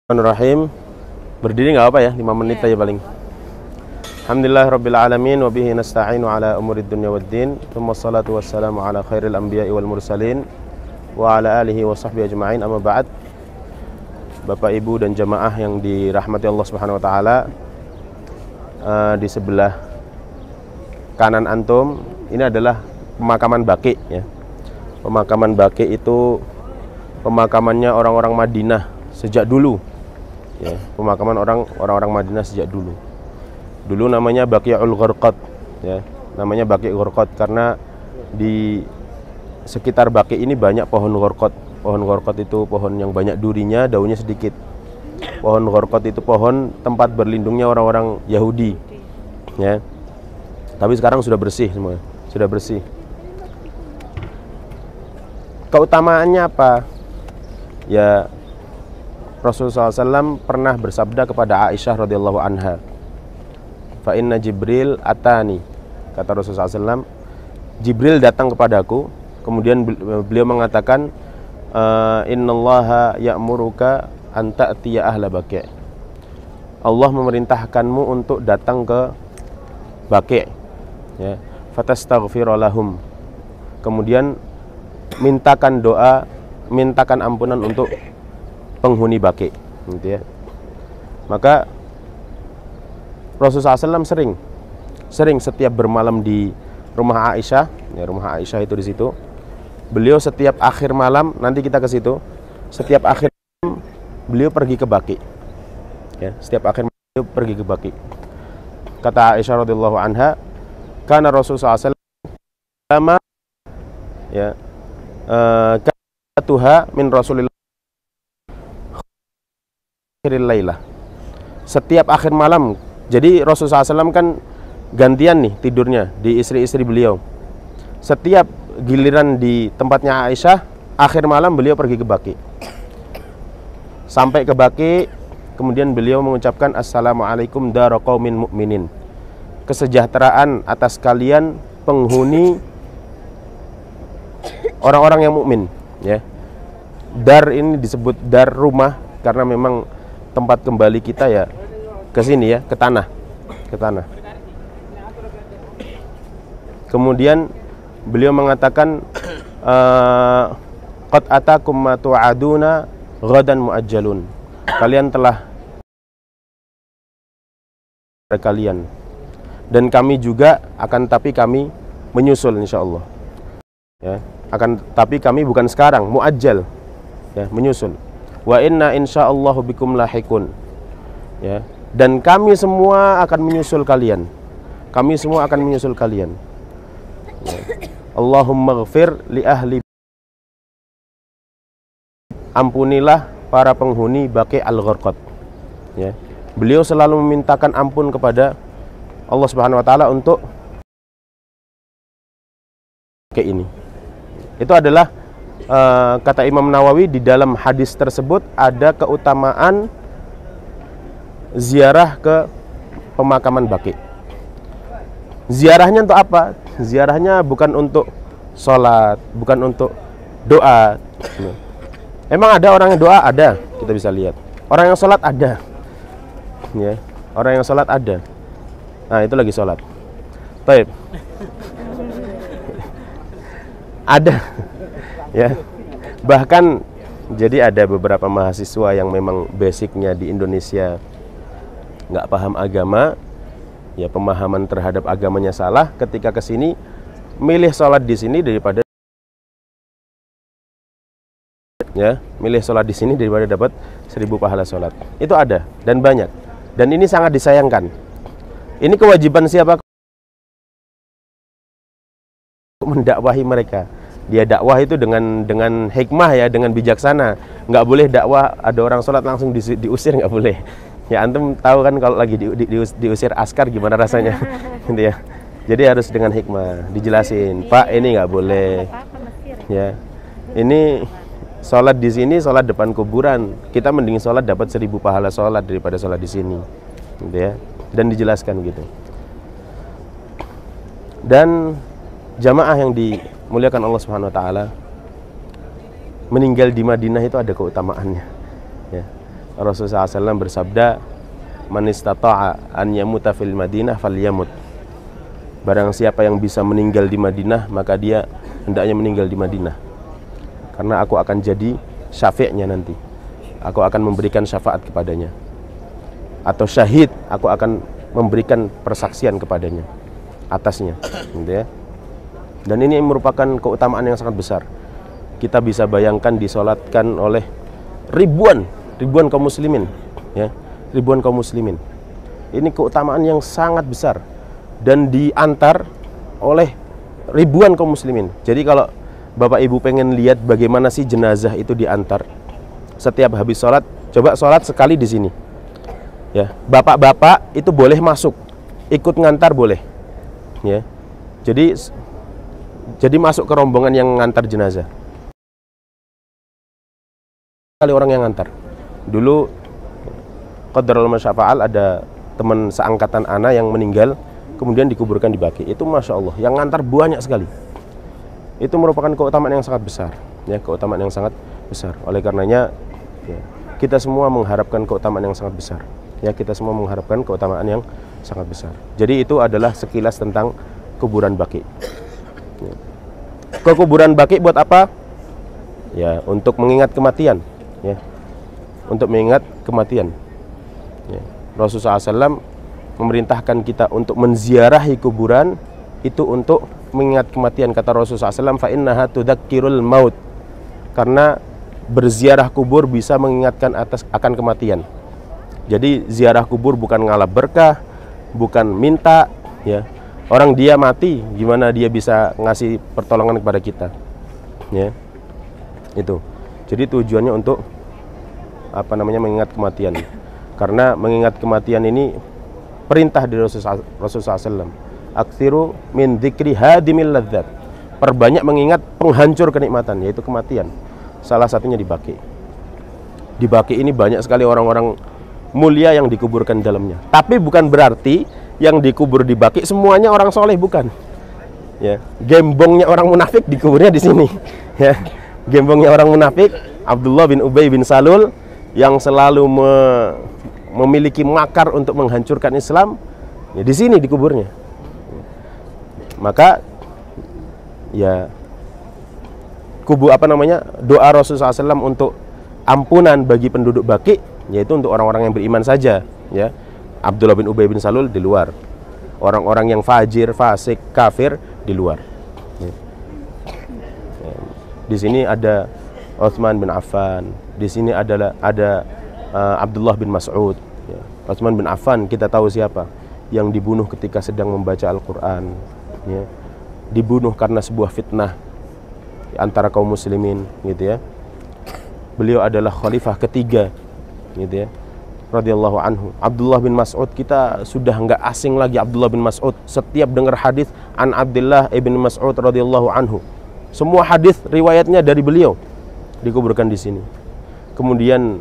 Bismillahirrahmanirrahim. Berdiri nggak apa ya, 5 menit aja paling. Alhamdulillah rabbil alamin wa bihi nasta'inu ala umurid dunya waddin. Tsumma shalatu wassalamu ala khairil anbiya'i wal mursalin wa ala alihi wa sahbihi ajma'in. Amma ba'd. Bapak Ibu dan jamaah yang dirahmati Allah Subhanahu wa taala, di sebelah kanan antum ini adalah pemakaman Baqi ya. Pemakaman Baqi itu pemakamannya orang-orang Madinah sejak dulu ya, pemakaman orang-orang Madinah sejak dulu. Dulu namanya Baqi'ul Gharqad ya, namanya Baqi' Gharqad karena di sekitar Baqi ini banyak pohon gharqad. Pohon gharqad itu pohon yang banyak durinya, daunnya sedikit. Pohon gharqad itu pohon tempat berlindungnya orang-orang Yahudi ya. Tapi sekarang sudah bersih semua, sudah bersih. Keutamaannya apa? Ya, Rasulullah SAW pernah bersabda kepada Aisyah radhiyallahu anha, fa inna Jibril atani, kata Rasulullah SAW, Jibril datang kepadaku. Kemudian beliau mengatakan, innallaha ya'muruka an ta'tiya ahla Baqi'. Allah memerintahkanmu untuk datang ke Baqi' ya, fatastaghfir lahum. Kemudian mintakan doa, mintakan ampunan untuk penghuni Baqi' gitu ya. Maka Rasulullah SAW sering setiap bermalam di rumah Aisyah ya, rumah Aisyah itu di situ. Beliau setiap akhir malam, nanti kita ke situ, setiap akhir malam beliau pergi ke Baqi' ya, setiap akhir malam beliau pergi ke Baqi'. Kata Aisyah radhiyallahu anha, karena Rasulullah SAW ya, Tuha min Rasulillah akhiril lailah, setiap akhir malam. Jadi Rasulullah SAW kan gantian nih tidurnya di istri-istri beliau. Setiap giliran di tempatnya Aisyah, akhir malam beliau pergi ke Baqi'. Sampai ke Baqi', kemudian beliau mengucapkan assalamualaikum dara qaumin mu'minin, kesejahteraan atas kalian penghuni orang-orang yang mukmin ya. Dar ini disebut dar rumah karena memang tempat kembali kita ya ke sini ya, ke tanah, ke tanah. Kemudian beliau mengatakan, qad atakum ma tu'aduna ghadan muajjalun. Kalian telah kalian, dan kami juga akan, tapi kami menyusul insyaallah ya. Akan tapi kami bukan sekarang, muajjal ya, menyusul. Wa inna insyaallahu bikum lahikun ya, dan kami semua akan menyusul kalian. Kami semua akan menyusul kalian ya. Allahumma ghfir li ahli, ampunilah para penghuni Baqi' al-Gharqad ya. Beliau selalu memintakan ampun kepada Allah Subhanahu wa taala untuk kayak ini. Itu adalah kata Imam Nawawi, di dalam hadis tersebut ada keutamaan ziarah ke pemakaman Baqi'. Ziarahnya untuk apa? Ziarahnya bukan untuk sholat, bukan untuk doa. Emang ada orang yang doa? Ada, kita bisa lihat. Orang yang sholat ada ya, orang yang sholat ada. Nah, itu lagi sholat. Baik. Ada ya. Bahkan jadi ada beberapa mahasiswa yang memang basicnya di Indonesia nggak paham agama ya, pemahaman terhadap agamanya salah. Ketika ke sini milih sholat di sini daripada ya, milih sholat di sini daripada dapat 1000 pahala sholat. Itu ada dan banyak, dan ini sangat disayangkan. Ini kewajiban siapa? Mendakwahi mereka. Dia dakwah itu dengan hikmah ya, dengan bijaksana. Nggak boleh dakwah ada orang sholat langsung diusir, nggak boleh ya. Antum tahu kan kalau lagi diusir askar gimana rasanya gitu ya. Jadi harus dengan hikmah dijelasin, Pak ini nggak boleh ya, ini sholat di sini sholat depan kuburan, kita mending sholat dapat 1000 pahala sholat daripada sholat di sini gitu ya. Dan dijelaskan gitu. Dan jamaah yang dimuliakan Allah Subhanahu wa taala, meninggal di Madinah itu ada keutamaannya ya. Rasulullah SAW bersabda, "Man istata'a an yamuta fil Madinah falyamut." Barang siapa yang bisa meninggal di Madinah, maka dia hendaknya meninggal di Madinah. Karena aku akan jadi syafi'nya nanti. Aku akan memberikan syafaat kepadanya. Atau syahid, aku akan memberikan persaksian kepadanya atasnya, gitu ya. Dan ini merupakan keutamaan yang sangat besar. Kita bisa bayangkan disolatkan oleh ribuan kaum muslimin, ya, ribuan kaum muslimin. Ini keutamaan yang sangat besar dan diantar oleh ribuan kaum muslimin. Jadi kalau Bapak Ibu pengen lihat bagaimana sih jenazah itu diantar setiap habis sholat, coba sholat sekali di sini. Ya, bapak-bapak itu boleh masuk, ikut ngantar boleh. Ya, jadi masuk ke rombongan yang ngantar jenazah. Kali orang yang ngantar. Dulu qadarul masyafa'al ada teman seangkatan ana yang meninggal, kemudian dikuburkan di Baqi. Itu Masya Allah, yang ngantar banyak sekali. Itu merupakan keutamaan yang sangat besar, ya, keutamaan yang sangat besar. Oleh karenanya, ya, kita semua mengharapkan keutamaan yang sangat besar. Ya, kita semua mengharapkan keutamaan yang sangat besar. Jadi itu adalah sekilas tentang kuburan Baqi. Ya. Ke kuburan Baqi buat apa? Ya, untuk mengingat kematian. Ya, untuk mengingat kematian. Ya. Rasulullah SAW memerintahkan kita untuk menziarahi kuburan itu untuk mengingat kematian. Kata Rasulullah SAW, fa innaha tudzakkirul maut. Karena berziarah kubur bisa mengingatkan akan kematian. Jadi ziarah kubur bukan ngalap berkah, bukan minta, ya. Orang dia mati, gimana dia bisa ngasih pertolongan kepada kita? Ya. Itu. Jadi tujuannya untuk mengingat kematian. Karena mengingat kematian ini perintah dari Rasulullah SAW. Aktsiru min dzikri hadimil ladzat. Perbanyak mengingat penghancur kenikmatan, yaitu kematian. Salah satunya di Baqi. Di Baqi ini banyak sekali orang-orang mulia yang dikuburkan di dalamnya. Tapi bukan berarti yang dikubur di Baqi semuanya orang soleh, bukan. Ya, gembongnya orang munafik dikuburnya di sini. Ya, gembongnya orang munafik, Abdullah bin Ubay bin Salul, yang selalu memiliki makar untuk menghancurkan Islam, ya di sini dikuburnya. Maka ya doa Rasulullah SAW untuk ampunan bagi penduduk Baqi, yaitu untuk orang-orang yang beriman saja, ya. Abdullah bin Ubay bin Salul di luar, orang-orang yang fajir, fasik, kafir di luar. Ya. Di sini ada Utsman bin Affan, di sini ada Abdullah bin Mas'ud. Ya. Utsman bin Affan kita tahu siapa, yang dibunuh ketika sedang membaca Al-Quran, ya. Dibunuh karena sebuah fitnah antara kaum muslimin, gitu ya. Beliau adalah khalifah ketiga, gitu ya, radhiyallahu anhu. Abdullah bin Mas'ud, kita sudah nggak asing lagi Abdullah bin Mas'ud. Setiap dengar hadis an Abdullah ibn Mas'ud radhiyallahu anhu, semua hadis riwayatnya dari beliau, dikuburkan di sini. Kemudian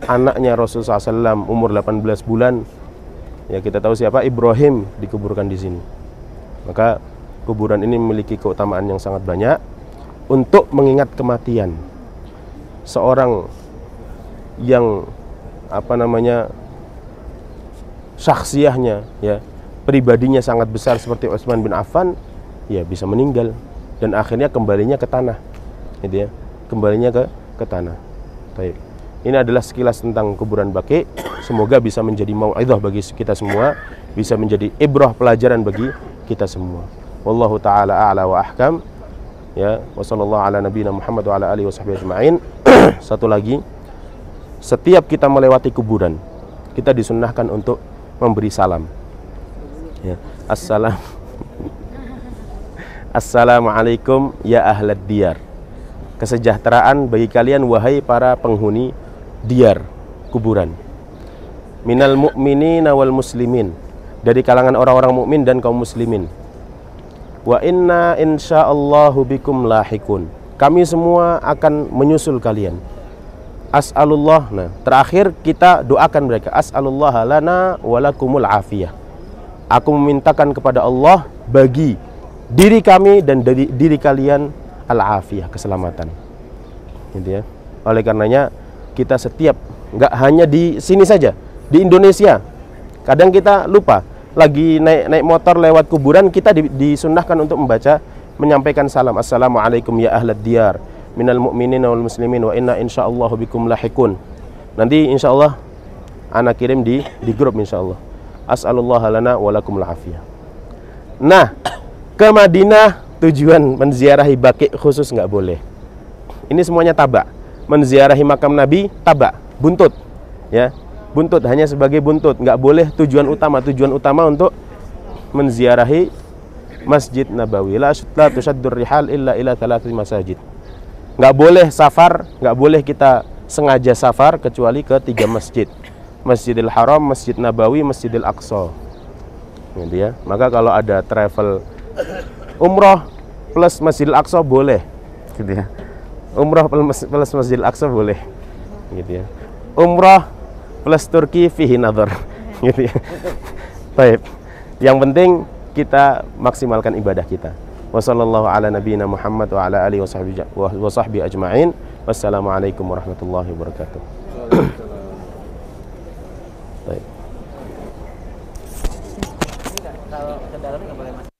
anaknya Rasulullah SAW umur 18 bulan, ya kita tahu siapa, Ibrahim, dikuburkan di sini. Maka kuburan ini memiliki keutamaan yang sangat banyak untuk mengingat kematian. Seorang yang syakhsiyahnya, ya, pribadinya sangat besar seperti Utsman bin Affan, ya bisa meninggal dan akhirnya kembalinya ke tanah, gitu ya, kembalinya ke tanah. Baik. Ini adalah sekilas tentang kuburan Baqi. Semoga bisa menjadi mau'izah bagi kita semua, bisa menjadi ibrah, pelajaran bagi kita semua. Wallahu taala a'la wa ahkam. Ya, wa sallallahu ala nabiyina Muhammad wa ala alihi washabbihi ajma'in. Satu lagi, setiap kita melewati kuburan, kita disunnahkan untuk memberi salam. Ya, Assalamualaikum ya ahlad diyar. Kesejahteraan bagi kalian wahai para penghuni diyar, kuburan. Minal mu'minina wal muslimin, dari kalangan orang-orang mukmin dan kaum muslimin. Wa inna insyaallahu bikum lahikun, kami semua akan menyusul kalian. As'alullah, nah terakhir kita doakan mereka, as'alullah lana walakumul afiyah. Aku memintakan kepada Allah bagi diri kami dan dari diri kalian al-afiyah, keselamatan, gitu ya. Oleh karenanya kita setiap nggak hanya di sini saja, di Indonesia. Kadang kita lupa, lagi naik motor lewat kuburan, kita disunnahkan untuk membaca, menyampaikan salam. Assalamualaikum ya ahlad diyar minal mu'minin wal muslimin wa inna insyaallahu bikum lahikun. Nanti insyaallah anak kirim di grup insyaallah. As'alullah lana wa lakum al-afiyah. Nah, ke Madinah tujuan menziarahi baqi khusus nggak boleh. Ini semuanya tabak. Menziarahi makam Nabi tabak, buntut. Ya, buntut hanya sebagai buntut, nggak boleh tujuan utama. Tujuan utama untuk menziarahi Masjid Nabawi. La tushaddur rihal illa ila 3 masajid. Nggak boleh safar, nggak boleh kita sengaja safar kecuali ke 3 masjid. Masjidil Haram, Masjid Nabawi, Masjidil Aqsa. Gitu ya. Maka kalau ada travel umroh plus Masjidil Aqsa boleh, gitu ya. Umroh plus Masjidil Aqsa boleh, gitu ya. Umroh plus Turki fihi nadhar, gitu ya. Baik. Yang penting kita maksimalkan ibadah kita. Wassallallahu ala nabiyyina Muhammad wa ala alihi wa sahbihi ajma'in. Wassalamualaikum warahmatullahi wabarakatuh. Baik. Kalau ke dalam nggak boleh masuk.